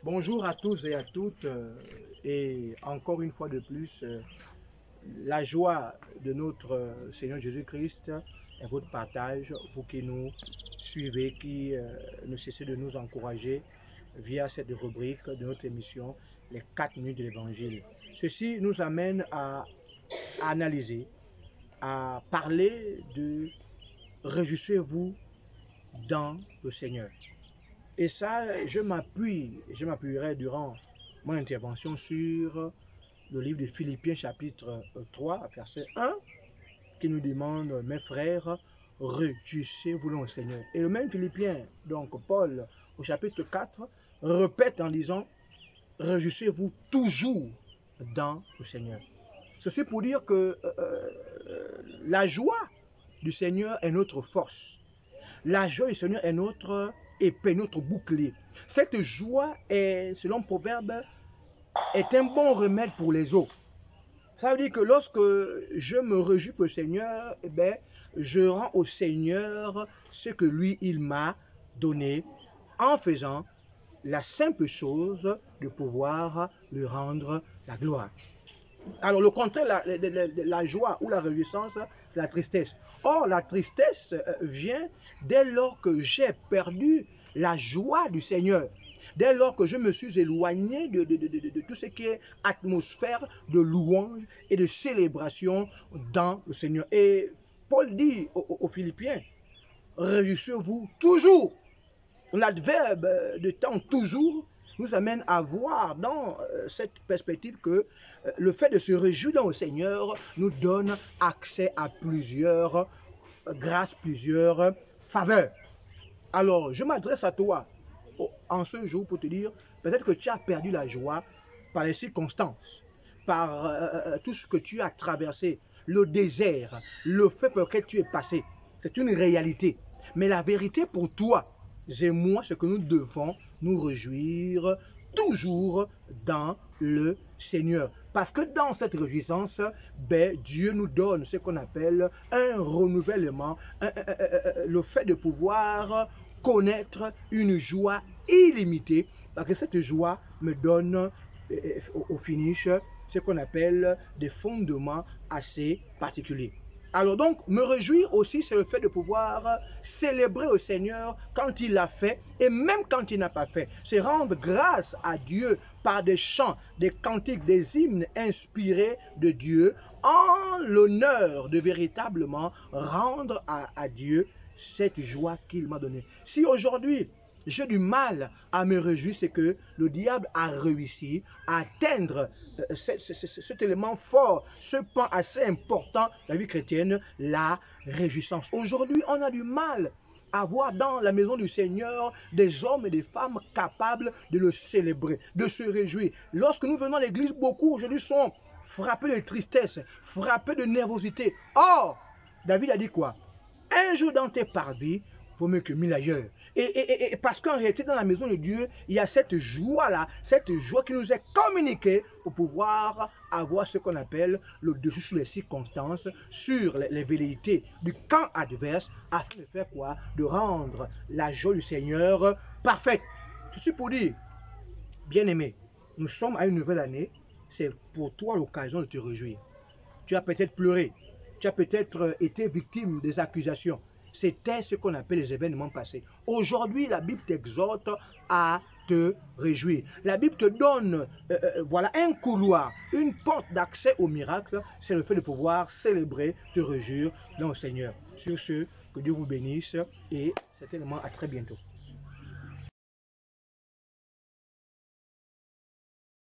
Bonjour à tous et à toutes, et encore une fois de plus, la joie de notre Seigneur Jésus-Christ est votre partage, vous qui nous suivez, qui ne cessez de nous encourager via cette rubrique de notre émission, les 4 minutes de l'Évangile. Ceci nous amène à analyser, à parler de réjouissez-vous dans le Seigneur. Et ça, je m'appuierai durant mon intervention sur le livre de Philippiens chapitre 3, verset 1, qui nous demande, mes frères, réjouissez-vous dans le Seigneur. Et le même Philippiens, donc Paul, au chapitre 4, répète en disant, réjouissez-vous toujours dans le Seigneur. Ceci pour dire que la joie du Seigneur est notre force. La joie du Seigneur est notre épée, notre bouclier. Cette joie est, selon Proverbe, est un bon remède pour les os. Ça veut dire que lorsque je me réjouis pour le Seigneur, eh bien, je rends au Seigneur ce que lui, il m'a donné en faisant la simple chose de pouvoir lui rendre la gloire. Alors, le contraire, la joie ou la réjouissance, c'est la tristesse. Or, la tristesse vient dès lors que j'ai perdu la joie du Seigneur. Dès lors que je me suis éloigné de tout ce qui est atmosphère de louange et de célébration dans le Seigneur. Et Paul dit aux Philippiens, réjouissez-vous toujours. L'adverbe de temps toujours nous amène à voir dans cette perspective que le fait de se réjouir dans le Seigneur nous donne accès à plusieurs grâces, plusieurs faveurs. Alors, je m'adresse à toi en ce jour pour te dire, peut-être que tu as perdu la joie par les circonstances, par tout ce que tu as traversé, le désert, le fait par lequel tu es passé. C'est une réalité. Mais la vérité pour toi, et moi, c'est que nous devons nous réjouir toujours dans le Seigneur. Parce que dans cette réjouissance, Dieu nous donne ce qu'on appelle un renouvellement, le fait de pouvoir connaître une joie illimitée, parce que cette joie me donne au finish ce qu'on appelle des fondements assez particuliers. Alors donc, me réjouir aussi, c'est le fait de pouvoir célébrer au Seigneur quand il l'a fait et même quand il n'a pas fait. C'est rendre grâce à Dieu par des chants, des cantiques, des hymnes inspirés de Dieu en l'honneur de véritablement rendre à Dieu cette joie qu'il m'a donnée. Si aujourd'hui, j'ai du mal à me réjouir, c'est que le diable a réussi à atteindre cet élément fort, ce pan assez important de la vie chrétienne, la réjouissance. Aujourd'hui, on a du mal à voir dans la maison du Seigneur des hommes et des femmes capables de le célébrer, de se réjouir. Lorsque nous venons à l'église, beaucoup aujourd'hui sont frappés de tristesse, frappés de nervosité. Or, David a dit quoi? Un jour dans tes parvis vaut mieux que 1000 ailleurs. Et parce qu'en réalité, dans la maison de Dieu, il y a cette joie-là, cette joie qui nous est communiquée pour pouvoir avoir ce qu'on appelle le dessus sur les circonstances, sur les velléités du camp adverse, afin de faire quoi? De rendre la joie du Seigneur parfaite. Ceci pour dire, bien-aimé, nous sommes à une nouvelle année, c'est pour toi l'occasion de te réjouir. Tu as peut-être pleuré, tu as peut-être été victime des accusations. C'était ce qu'on appelle les événements passés. Aujourd'hui, la Bible t'exhorte à te réjouir. La Bible te donne voilà, un couloir, une porte d'accès au miracle. C'est le fait de pouvoir célébrer, te réjouir dans le Seigneur. Sur ce, que Dieu vous bénisse et certainement à très bientôt.